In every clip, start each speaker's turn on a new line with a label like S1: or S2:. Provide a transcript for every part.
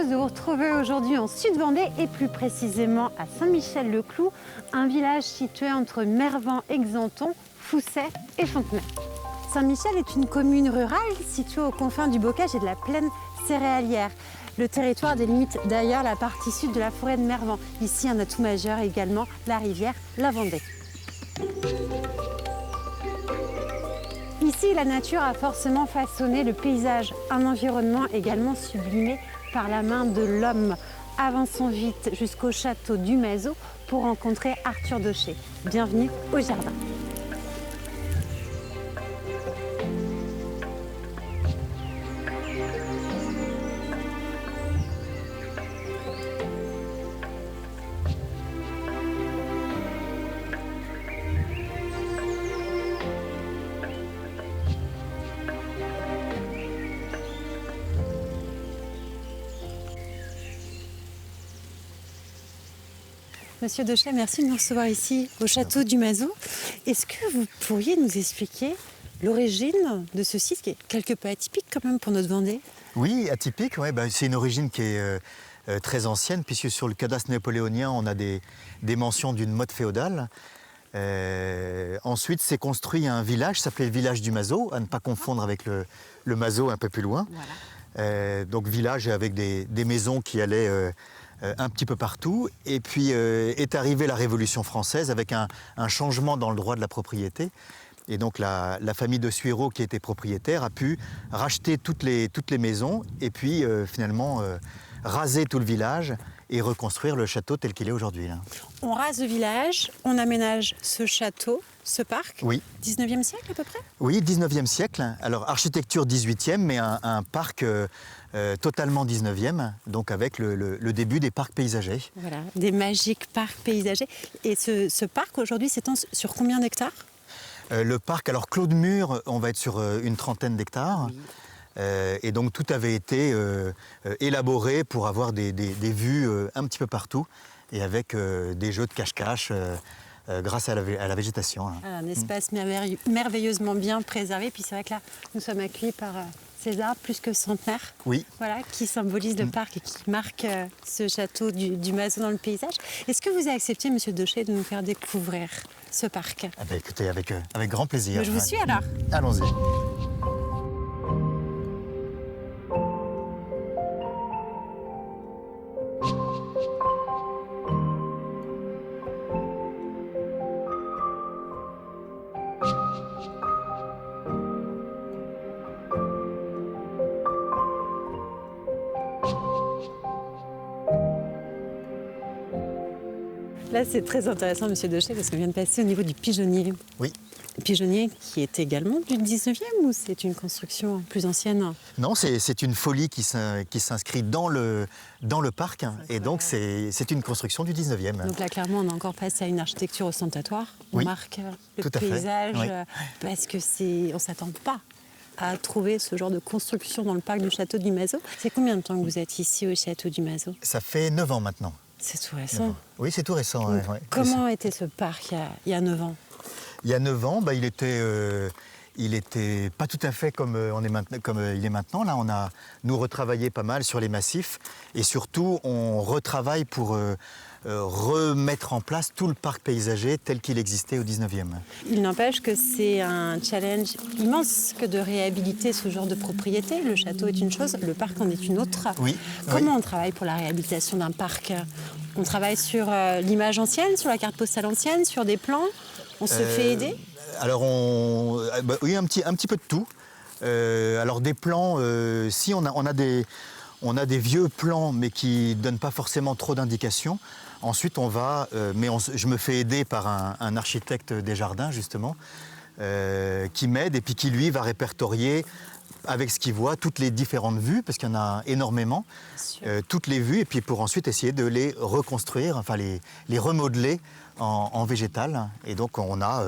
S1: heureuse de vous retrouver aujourd'hui en Sud-Vendée et plus précisément à Saint-Michel-le-Cloux, un village situé entre Mervan, Exanton, Fousset et Fontenay. Saint-Michel est une commune rurale située aux confins du bocage et de la plaine céréalière. Le territoire délimite d'ailleurs la partie sud de la forêt de Mervan. Ici, un atout majeur également, la rivière la Vendée. Ici, la nature a forcément façonné le paysage, un environnement également sublimé par la main de l'homme. Avançons vite jusqu'au château du Mazeau pour rencontrer Arthur Daucher. Bienvenue au jardin. Monsieur Daucher, merci de nous recevoir ici au château du Mazeau. Est-ce que vous pourriez nous expliquer l'origine de ce site qui est quelque peu atypique quand même pour notre Vendée?
S2: Oui, atypique, ouais, c'est une origine qui est très ancienne puisque sur le cadastre napoléonien, on a des mentions d'une motte féodale. Ensuite, s'est construit un village qui s'appelait le village du Mazeau, à ne pas confondre avec le Mazeau un peu plus loin. Voilà. Donc village avec des maisons qui allaient un petit peu partout. Et puis est arrivée la Révolution française avec un changement dans le droit de la propriété. Et donc la famille de Suéraud, qui était propriétaire, a pu racheter toutes les maisons et puis finalement raser tout le village et reconstruire le château tel qu'il est aujourd'hui.
S1: On rase le village, on aménage ce château, ce parc.
S2: Oui.
S1: 19e siècle à peu près?
S2: Oui, 19e siècle. Alors architecture 18e, mais un parc totalement 19e, donc avec le début des parcs paysagers.
S1: Voilà, des magiques parcs paysagers. Et ce parc aujourd'hui s'étend sur combien d'hectares?
S2: Le parc, alors Clos de Mur, on va être sur une trentaine d'hectares. Oui. Et donc tout avait été élaboré pour avoir des vues un petit peu partout et avec des jeux de cache-cache grâce à la végétation.
S1: Un espace merveilleusement bien préservé. Puis c'est vrai que là, nous sommes accueillis par ces arbres plus que centenaires,
S2: oui.
S1: Voilà, qui symbolisent le parc et qui marquent ce château du Mazeau dans le paysage. Est-ce que vous avez accepté, Monsieur Daucher, de nous faire découvrir ce parc?
S2: Écoutez, avec grand plaisir.
S1: Je vous suis alors.
S2: Allons-y.
S1: Là, c'est très intéressant, Monsieur Daucher, parce qu'on vient de passer au niveau du pigeonnier.
S2: Oui.
S1: Le pigeonnier qui est également du 19e ou c'est une construction plus ancienne?
S2: Non, c'est une folie qui s'inscrit dans le parc. Et donc, c'est une construction du 19e.
S1: Donc là, clairement, on est encore passé à une architecture ostentatoire. On
S2: oui,
S1: marque le paysage
S2: oui.
S1: Parce que on ne s'attend pas à trouver ce genre de construction dans le parc du château du Mazeau. C'est combien de temps que vous êtes ici au château du Mazeau?
S2: Ça fait 9 ans maintenant.
S1: C'est tout récent.
S2: Oui, c'est tout récent.
S1: Donc, comment était ce parc il y a 9 ans?
S2: Il y a 9 ans, il était pas tout à fait comme il est maintenant. Là, on a nous retravaillé pas mal sur les massifs et surtout, on retravaille pour remettre en place tout le parc paysager tel qu'il existait au 19e.
S1: Il n'empêche que c'est un challenge immense que de réhabiliter ce genre de propriété. Le château est une chose, le parc en est une autre.
S2: Oui.
S1: Comment on travaille pour la réhabilitation d'un parc? On travaille sur l'image ancienne, sur la carte postale ancienne, sur des plans? On se fait aider?
S2: Alors, oui, un petit peu de tout. Alors, des plans, si on a des vieux plans, mais qui ne donnent pas forcément trop d'indications. Ensuite, je me fais aider par un architecte des jardins, justement, qui m'aide et puis qui, lui, va répertorier avec ce qu'il voit toutes les différentes vues, parce qu'il y en a énormément, toutes les vues, et puis pour ensuite essayer de les reconstruire, enfin les remodeler en végétal. Et donc on a,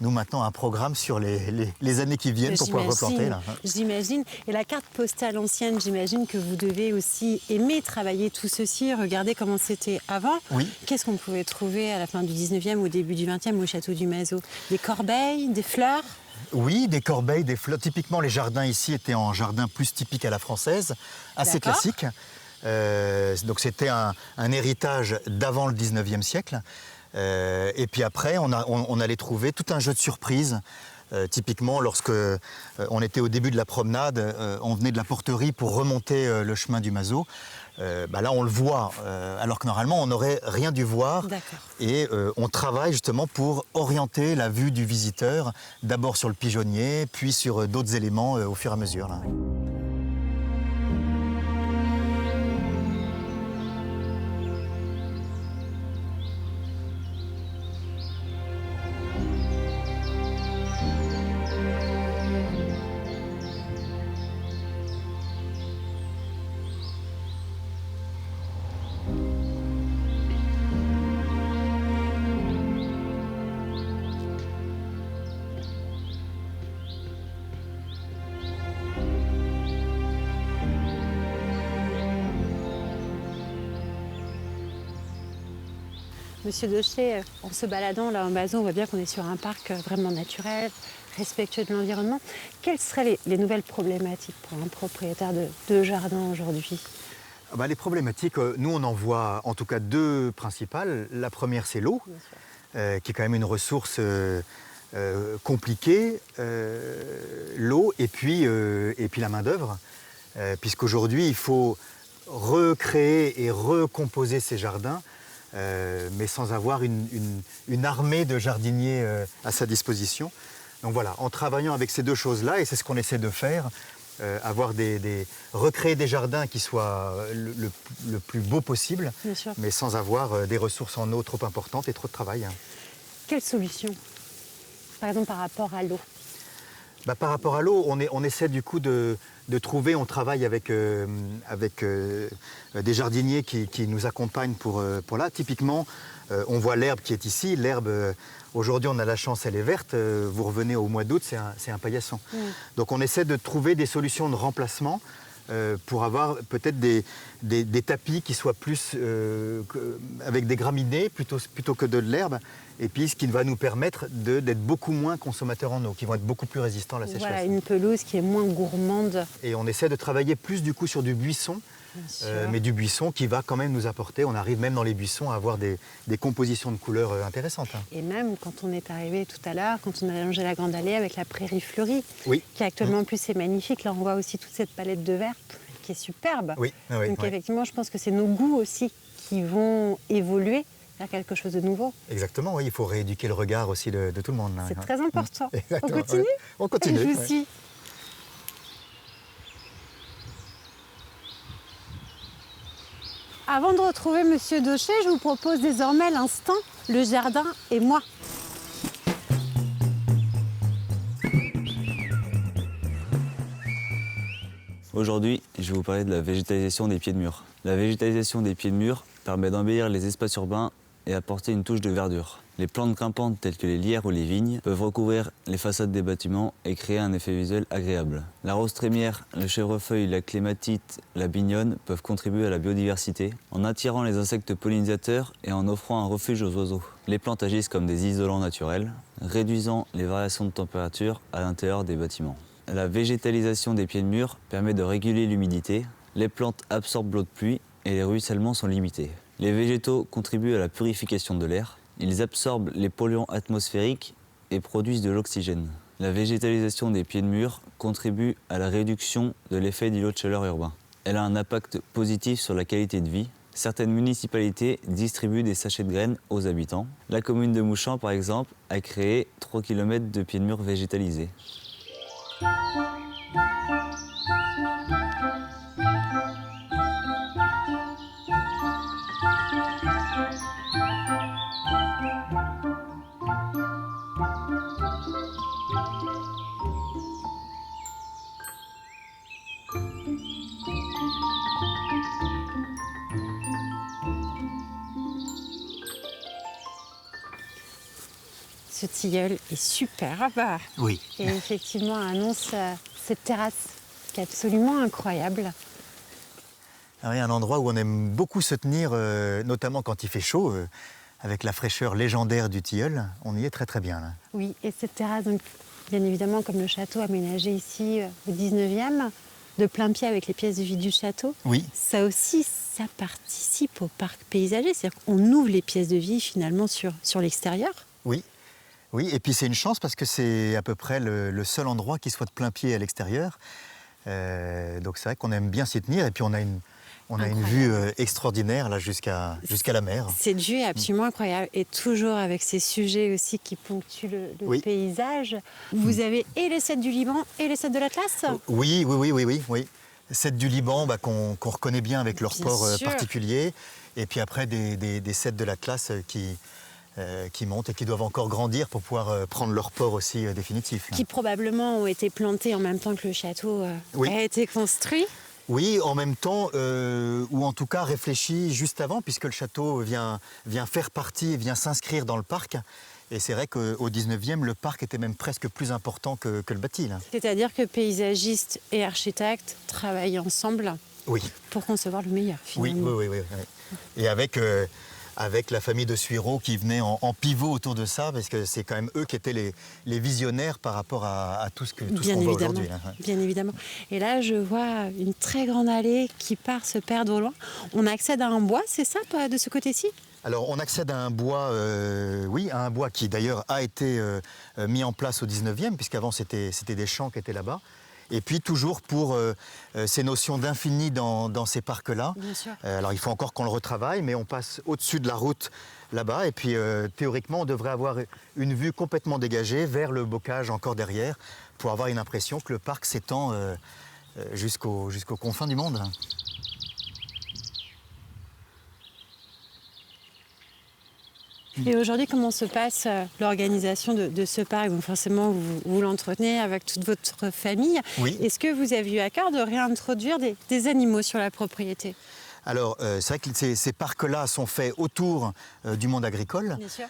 S2: nous maintenant, un programme sur les années qui viennent pour pouvoir replanter. Là.
S1: J'imagine. Et la carte postale ancienne, j'imagine que vous devez aussi aimer travailler tout ceci, regarder comment c'était avant.
S2: Oui.
S1: Qu'est-ce qu'on pouvait trouver à la fin du 19e ou au début du 20e au château du Mazeau? Des corbeilles, des fleurs?
S2: Oui, des corbeilles, des fleurs. Typiquement, les jardins ici étaient en jardin plus typique à la française, assez classique. Donc c'était un héritage d'avant le 19e siècle. Et puis après, on allait trouver tout un jeu de surprises. Typiquement, lorsque on était au début de la promenade, on venait de la porterie pour remonter le chemin du Mazo. Là, on le voit, alors que normalement, on n'aurait rien dû voir. Et on travaille justement pour orienter la vue du visiteur, d'abord sur le pigeonnier, puis sur d'autres éléments au fur et à mesure. Là.
S1: Monsieur Daucher, en se baladant là en Mazo, on voit bien qu'on est sur un parc vraiment naturel, respectueux de l'environnement. Quelles seraient les nouvelles problématiques pour un propriétaire de jardin aujourd'hui?
S2: Les problématiques, nous on en voit en tout cas deux principales. La première, c'est l'eau, qui est quand même une ressource compliquée. L'eau et puis la main-d'œuvre, puisqu'aujourd'hui il faut recréer et recomposer ces jardins. Mais sans avoir une armée de jardiniers à sa disposition. Donc voilà, en travaillant avec ces deux choses-là, et c'est ce qu'on essaie de faire, recréer des jardins qui soient le plus beau possible, mais sans avoir des ressources en eau trop importantes et trop de travail.
S1: Quelle solution, par exemple par rapport à l'eau?
S2: Par rapport à l'eau, on essaie du coup de trouver, on travaille avec des jardiniers qui nous accompagnent pour là. Typiquement, on voit l'herbe qui est ici. L'herbe, aujourd'hui on a la chance, elle est verte. Vous revenez au mois d'août, c'est un paillasson. Donc on essaie de trouver des solutions de remplacement pour avoir peut-être des tapis qui soient plus avec des graminées plutôt que de l'herbe. Et puis ce qui va nous permettre d'être beaucoup moins consommateurs en eau, qui vont être beaucoup plus résistants à la sécheresse.
S1: Voilà, une pelouse qui est moins gourmande.
S2: Et on essaie de travailler plus du coup sur du buisson, mais du buisson qui va quand même nous apporter, on arrive même dans les buissons à avoir des compositions de couleurs intéressantes.
S1: Et même quand on est arrivé tout à l'heure, quand on a allongé la grande allée avec la prairie fleurie, qui actuellement en plus est magnifique, là on voit aussi toute cette palette de vert qui est superbe. Donc effectivement, je pense que c'est nos goûts aussi qui vont évoluer vers quelque chose de nouveau.
S2: Exactement, oui, il faut rééduquer le regard aussi de tout le monde.
S1: C'est très important.
S2: Exactement,
S1: on continue
S2: On continue.
S1: Je vous suis. Avant de retrouver Monsieur Daucher, je vous propose désormais l'instant Le jardin et moi.
S3: Aujourd'hui, je vais vous parler de la végétalisation des pieds de mur. La végétalisation des pieds de mur permet d'embellir les espaces urbains et apporter une touche de verdure. Les plantes grimpantes telles que les lierres ou les vignes peuvent recouvrir les façades des bâtiments et créer un effet visuel agréable. La rose trémière, le chèvrefeuille, la clématite, la bignonne peuvent contribuer à la biodiversité en attirant les insectes pollinisateurs et en offrant un refuge aux oiseaux. Les plantes agissent comme des isolants naturels, réduisant les variations de température à l'intérieur des bâtiments. La végétalisation des pieds de mur permet de réguler l'humidité, les plantes absorbent l'eau de pluie et les ruissellements sont limités. Les végétaux contribuent à la purification de l'air, ils absorbent les polluants atmosphériques et produisent de l'oxygène. La végétalisation des pieds de mur contribue à la réduction de l'effet d'îlot de chaleur urbain. Elle a un impact positif sur la qualité de vie. Certaines municipalités distribuent des sachets de graines aux habitants. La commune de Mouchamps, par exemple, a créé 3 km de pieds de mur végétalisés.
S1: Ce tilleul est superbe.
S2: Oui.
S1: Et effectivement annonce cette terrasse qui est absolument incroyable.
S2: Alors, il y a un endroit où on aime beaucoup se tenir, notamment quand il fait chaud, avec la fraîcheur légendaire du tilleul. On y est très très bien là.
S1: Oui, et cette terrasse, donc, bien évidemment, comme le château aménagé ici au 19e, de plein pied avec les pièces de vie du château.
S2: Oui.
S1: Ça aussi, ça participe au parc paysager, c'est-à-dire qu'on ouvre les pièces de vie finalement sur l'extérieur.
S2: Oui, oui, et puis c'est une chance parce que c'est à peu près le seul endroit qui soit de plein pied à l'extérieur. Donc c'est vrai qu'on aime bien s'y tenir et puis on a une vue extraordinaire là jusqu'à la mer.
S1: Cette vue est absolument incroyable et toujours avec ces sujets aussi qui ponctuent le paysage. Vous avez et les cèdres du Liban et les cèdres de l'Atlas.
S2: Oui. Cèdres du Liban qu'on reconnaît bien avec leur port particulier et puis après des cèdres de l'Atlas qui montent et qui doivent encore grandir pour pouvoir prendre leur port aussi définitif.
S1: Qui probablement ont été plantés en même temps que le château a été construit.
S2: Oui, en même temps, ou en tout cas réfléchi juste avant, puisque le château vient faire partie, vient s'inscrire dans le parc. Et c'est vrai qu'au 19e, le parc était même presque plus important que le bâti.
S1: C'est-à-dire que paysagistes et architectes travaillent ensemble pour concevoir le meilleur, finalement.
S2: Oui. Et avec la famille de Suiro qui venait en pivot autour de ça, parce que c'est quand même eux qui étaient les visionnaires par rapport à tout ce qu'on voit aujourd'hui.
S1: Bien évidemment. Et là, je vois une très grande allée qui part se perdre au loin. On accède à un bois, c'est ça, de ce côté-ci ?
S2: Alors, on accède à un bois, à un bois qui d'ailleurs a été mis en place au 19e, puisqu'avant c'était des champs qui étaient là-bas. Et puis toujours pour ces notions d'infini dans ces parcs-là. Alors il faut encore qu'on le retravaille, mais on passe au-dessus de la route là-bas. Et puis théoriquement, on devrait avoir une vue complètement dégagée vers le bocage encore derrière, pour avoir une impression que le parc s'étend jusqu'aux confins du monde.
S1: Et aujourd'hui, comment se passe l'organisation de ce parc ? Donc forcément, vous l'entretenez avec toute votre famille.
S2: Oui.
S1: Est-ce que vous avez eu à cœur de réintroduire des animaux sur la propriété ?
S2: Alors, c'est vrai que ces parcs-là sont faits autour du monde agricole.
S1: Bien sûr.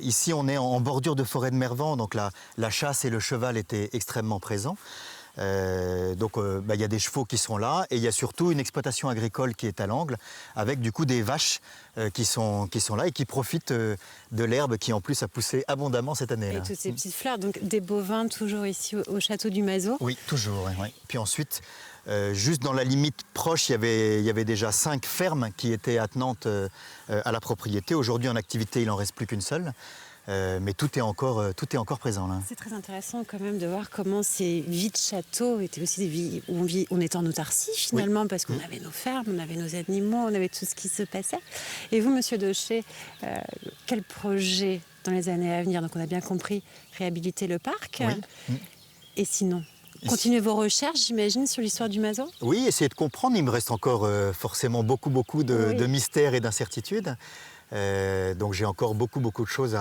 S2: Ici, on est en bordure de forêt de Mervan, donc la chasse et le cheval étaient extrêmement présents. Donc il y a des chevaux qui sont là et il y a surtout une exploitation agricole qui est à l'angle avec du coup des vaches qui sont là et qui profitent de l'herbe qui en plus a poussé abondamment cette année.
S1: Et toutes ces petites fleurs, donc des bovins toujours ici au château du Mazo.
S2: Oui, toujours. Oui. Puis ensuite, juste dans la limite proche, il y avait déjà 5 fermes qui étaient attenantes à la propriété. Aujourd'hui en activité, il n'en reste plus qu'une seule. Mais tout est encore présent là.
S1: C'est très intéressant quand même de voir comment ces vies de château étaient aussi des vies où on était en autarcie finalement, parce qu'on avait nos fermes, on avait nos animaux, on avait tout ce qui se passait. Et vous, Monsieur Daucher, quel projet dans les années à venir ? Donc on a bien compris réhabiliter le parc. Et sinon continuez vos recherches, j'imagine, sur l'histoire du Mazo ?
S2: Oui, essayer de comprendre. Il me reste encore forcément beaucoup de mystères et d'incertitudes. Donc j'ai encore beaucoup de choses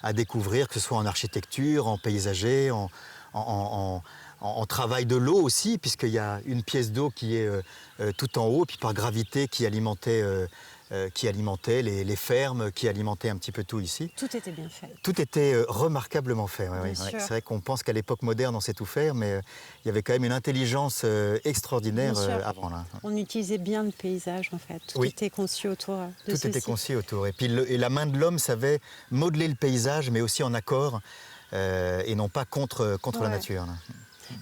S2: à découvrir, que ce soit en architecture, en paysager, en travail de l'eau aussi, puisqu'il y a une pièce d'eau qui est tout en haut, puis par gravité qui alimentait les fermes, qui alimentait un petit peu tout ici.
S1: Tout était bien fait.
S2: Tout était remarquablement fait. C'est vrai qu'on pense qu'à l'époque moderne, on sait tout faire, mais il y avait quand même une intelligence extraordinaire avant. Là.
S1: On utilisait bien le paysage, en fait. Tout était conçu autour de ceci.
S2: Tout était conçu autour. Et puis la main de l'homme savait modeler le paysage, mais aussi en accord, et non pas contre la nature. Là.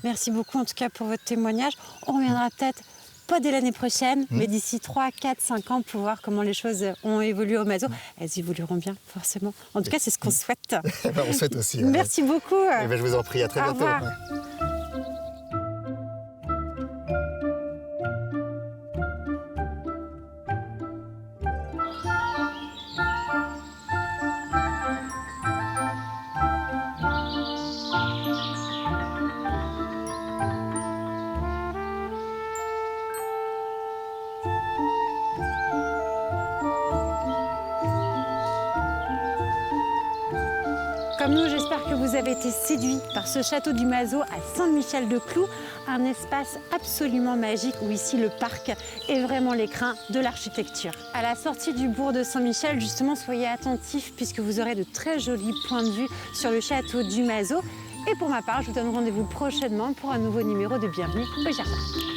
S1: Merci beaucoup, en tout cas, pour votre témoignage. On reviendra peut-être pas dès l'année prochaine, mais d'ici 3, 4, 5 ans pour voir comment les choses ont évolué au Mazo. Elles évolueront bien, forcément. En tout cas, c'est ce qu'on souhaite.
S2: On souhaite aussi.
S1: Merci beaucoup.
S2: Je vous en prie, à très bientôt.
S1: Au revoir. Comme nous, j'espère que vous avez été séduits par ce château du Mazo à Saint-Michel-de-Cloux, un espace absolument magique où ici le parc est vraiment l'écrin de l'architecture. À la sortie du bourg de Saint-Michel, justement, soyez attentifs puisque vous aurez de très jolis points de vue sur le château du Mazo. Et pour ma part, je vous donne rendez-vous prochainement pour un nouveau numéro de Bienvenue au Jardin.